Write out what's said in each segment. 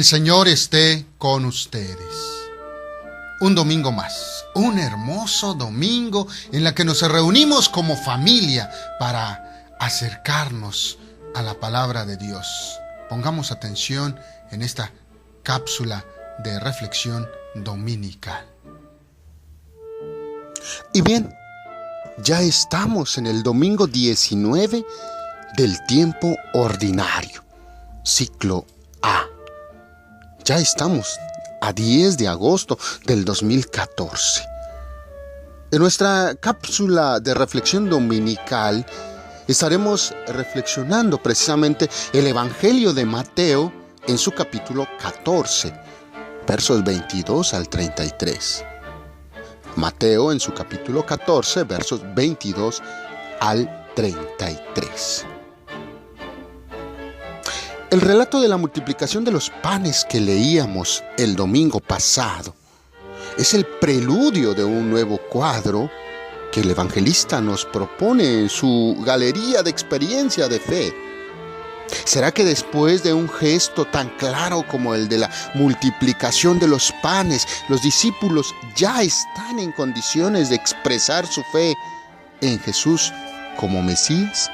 El Señor esté con ustedes. Un domingo más, un hermoso domingo en la que nos reunimos como familia para acercarnos a la palabra de Dios. Pongamos atención en esta cápsula de reflexión dominical. Y bien, ya estamos en el domingo 19 del tiempo ordinario, ciclo A. Ya estamos a 10 de agosto del 2014. En nuestra cápsula de reflexión dominical estaremos reflexionando precisamente el Evangelio de Mateo en su capítulo 14, versos 22 al 33. Mateo en su capítulo 14, versos 22 al 33. El relato de la multiplicación de los panes que leíamos el domingo pasado es el preludio de un nuevo cuadro que el evangelista nos propone en su galería de experiencia de fe. ¿Será que después de un gesto tan claro como el de la multiplicación de los panes, los discípulos ya están en condiciones de expresar su fe en Jesús como Mesías?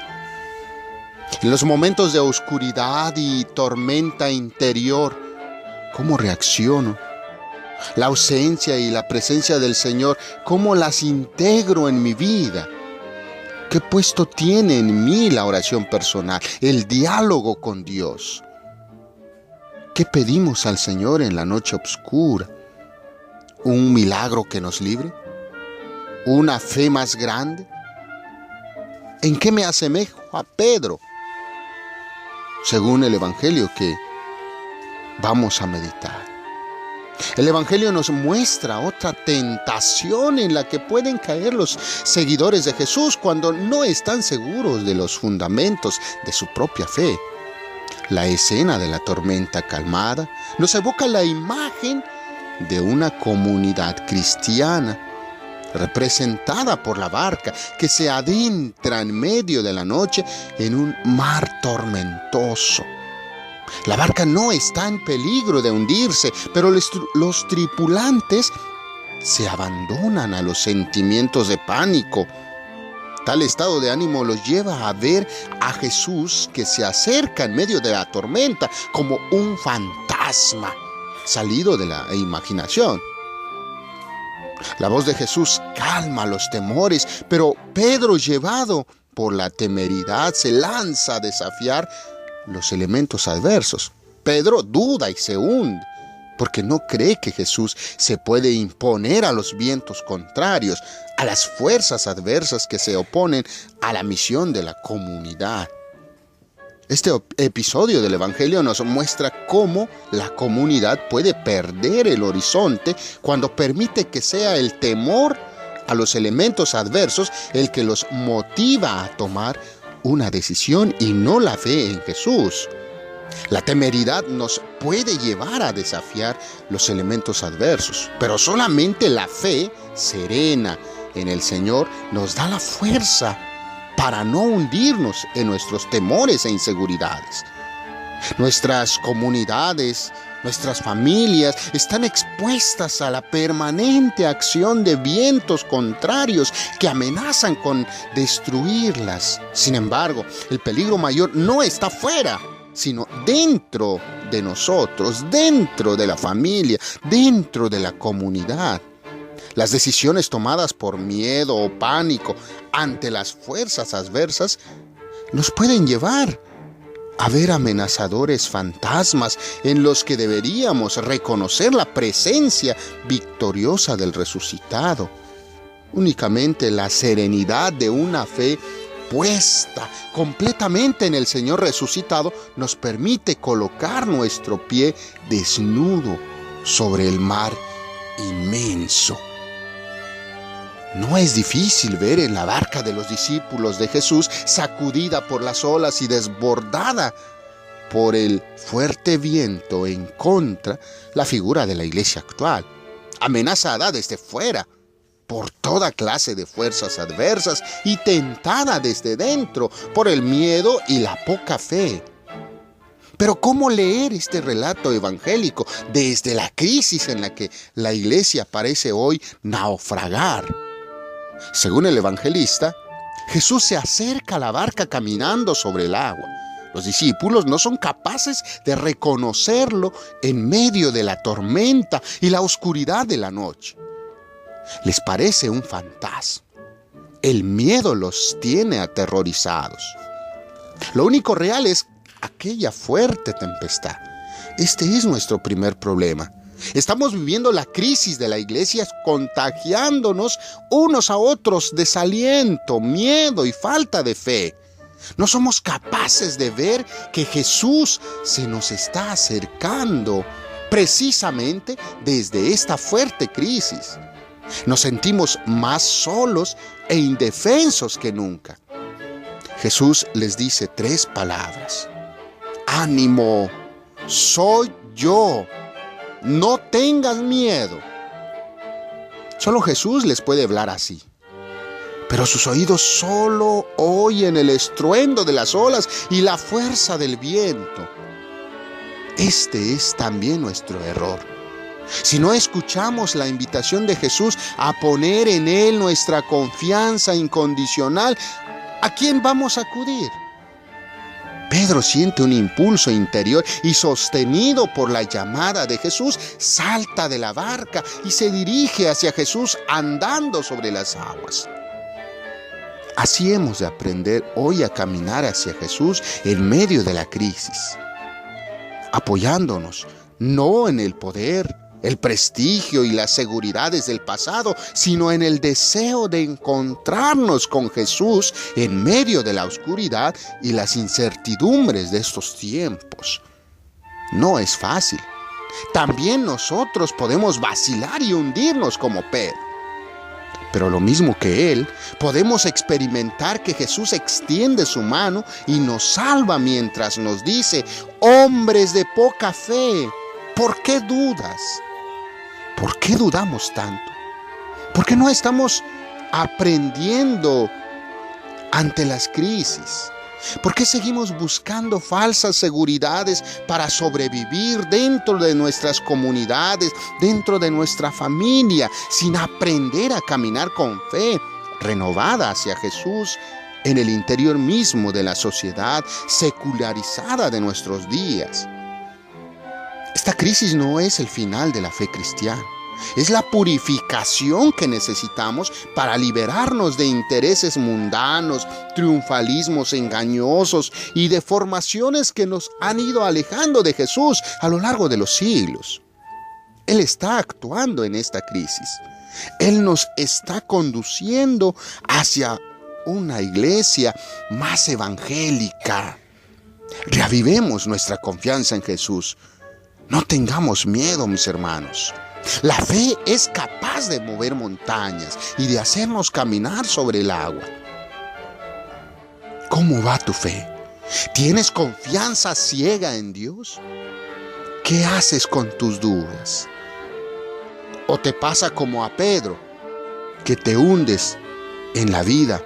En los momentos de oscuridad y tormenta interior, ¿cómo reacciono? La ausencia y la presencia del Señor, ¿cómo las integro en mi vida? ¿Qué puesto tiene en mí la oración personal, el diálogo con Dios? ¿Qué pedimos al Señor en la noche oscura? ¿Un milagro que nos libre? ¿Una fe más grande? ¿En qué me asemejo a Pedro? Según el Evangelio que vamos a meditar. El Evangelio nos muestra otra tentación en la que pueden caer los seguidores de Jesús cuando no están seguros de los fundamentos de su propia fe. La escena de la tormenta calmada nos evoca la imagen de una comunidad cristiana representada por la barca que se adentra en medio de la noche en un mar tormentoso. La barca no está en peligro de hundirse, pero los tripulantes se abandonan a los sentimientos de pánico. Tal estado de ánimo los lleva a ver a Jesús que se acerca en medio de la tormenta como un fantasma salido de la imaginación. La voz de Jesús calma los temores, pero Pedro, llevado por la temeridad, se lanza a desafiar los elementos adversos. Pedro duda y se hunde, porque no cree que Jesús se puede imponer a los vientos contrarios, a las fuerzas adversas que se oponen a la misión de la comunidad. Este episodio del Evangelio nos muestra cómo la comunidad puede perder el horizonte cuando permite que sea el temor a los elementos adversos el que los motiva a tomar una decisión y no la fe en Jesús. La temeridad nos puede llevar a desafiar los elementos adversos, pero solamente la fe serena en el Señor nos da la fuerza para no hundirnos en nuestros temores e inseguridades. Nuestras comunidades, nuestras familias están expuestas a la permanente acción de vientos contrarios que amenazan con destruirlas. Sin embargo, el peligro mayor no está fuera, sino dentro de nosotros, dentro de la familia, dentro de la comunidad. Las decisiones tomadas por miedo o pánico ante las fuerzas adversas nos pueden llevar a ver amenazadores fantasmas en los que deberíamos reconocer la presencia victoriosa del resucitado. Únicamente la serenidad de una fe puesta completamente en el Señor resucitado nos permite colocar nuestro pie desnudo sobre el mar inmenso. No es difícil ver en la barca de los discípulos de Jesús, sacudida por las olas y desbordada por el fuerte viento en contra, la figura de la iglesia actual, amenazada desde fuera por toda clase de fuerzas adversas y tentada desde dentro por el miedo y la poca fe. Pero ¿cómo leer este relato evangélico desde la crisis en la que la iglesia parece hoy naufragar? Según el evangelista, Jesús se acerca a la barca caminando sobre el agua. Los discípulos no son capaces de reconocerlo en medio de la tormenta y la oscuridad de la noche. Les parece un fantasma. El miedo los tiene aterrorizados. Lo único real es aquella fuerte tempestad. Este es nuestro primer problema. Estamos viviendo la crisis de la iglesia, contagiándonos unos a otros desaliento, miedo y falta de fe. No somos capaces de ver que Jesús se nos está acercando precisamente desde esta fuerte crisis. Nos sentimos más solos e indefensos que nunca. Jesús les dice 3 palabras. Ánimo, soy yo. No tengas miedo. Solo Jesús les puede hablar así. Pero sus oídos solo oyen el estruendo de las olas y la fuerza del viento. Este es también nuestro error. Si no escuchamos la invitación de Jesús a poner en Él nuestra confianza incondicional, ¿a quién vamos a acudir? Pedro siente un impulso interior y, sostenido por la llamada de Jesús, salta de la barca y se dirige hacia Jesús andando sobre las aguas. Así hemos de aprender hoy a caminar hacia Jesús en medio de la crisis, apoyándonos no en el poder, el prestigio y las seguridades del pasado, sino en el deseo de encontrarnos con Jesús en medio de la oscuridad y las incertidumbres de estos tiempos. No es fácil. También nosotros podemos vacilar y hundirnos como Pedro. Pero lo mismo que él, podemos experimentar que Jesús extiende su mano y nos salva mientras nos dice: hombres de poca fe, ¿por qué dudas? ¿Por qué dudamos tanto? ¿Por qué no estamos aprendiendo ante las crisis? ¿Por qué seguimos buscando falsas seguridades para sobrevivir dentro de nuestras comunidades, dentro de nuestra familia, sin aprender a caminar con fe renovada hacia Jesús en el interior mismo de la sociedad secularizada de nuestros días? Esta crisis no es el final de la fe cristiana. Es la purificación que necesitamos para liberarnos de intereses mundanos, triunfalismos engañosos y deformaciones que nos han ido alejando de Jesús a lo largo de los siglos. Él está actuando en esta crisis. Él nos está conduciendo hacia una iglesia más evangélica. Reavivemos nuestra confianza en Jesús. No tengamos miedo, mis hermanos. La fe es capaz de mover montañas y de hacernos caminar sobre el agua. ¿Cómo va tu fe? ¿Tienes confianza ciega en Dios? ¿Qué haces con tus dudas? ¿O te pasa como a Pedro, que te hundes en la vida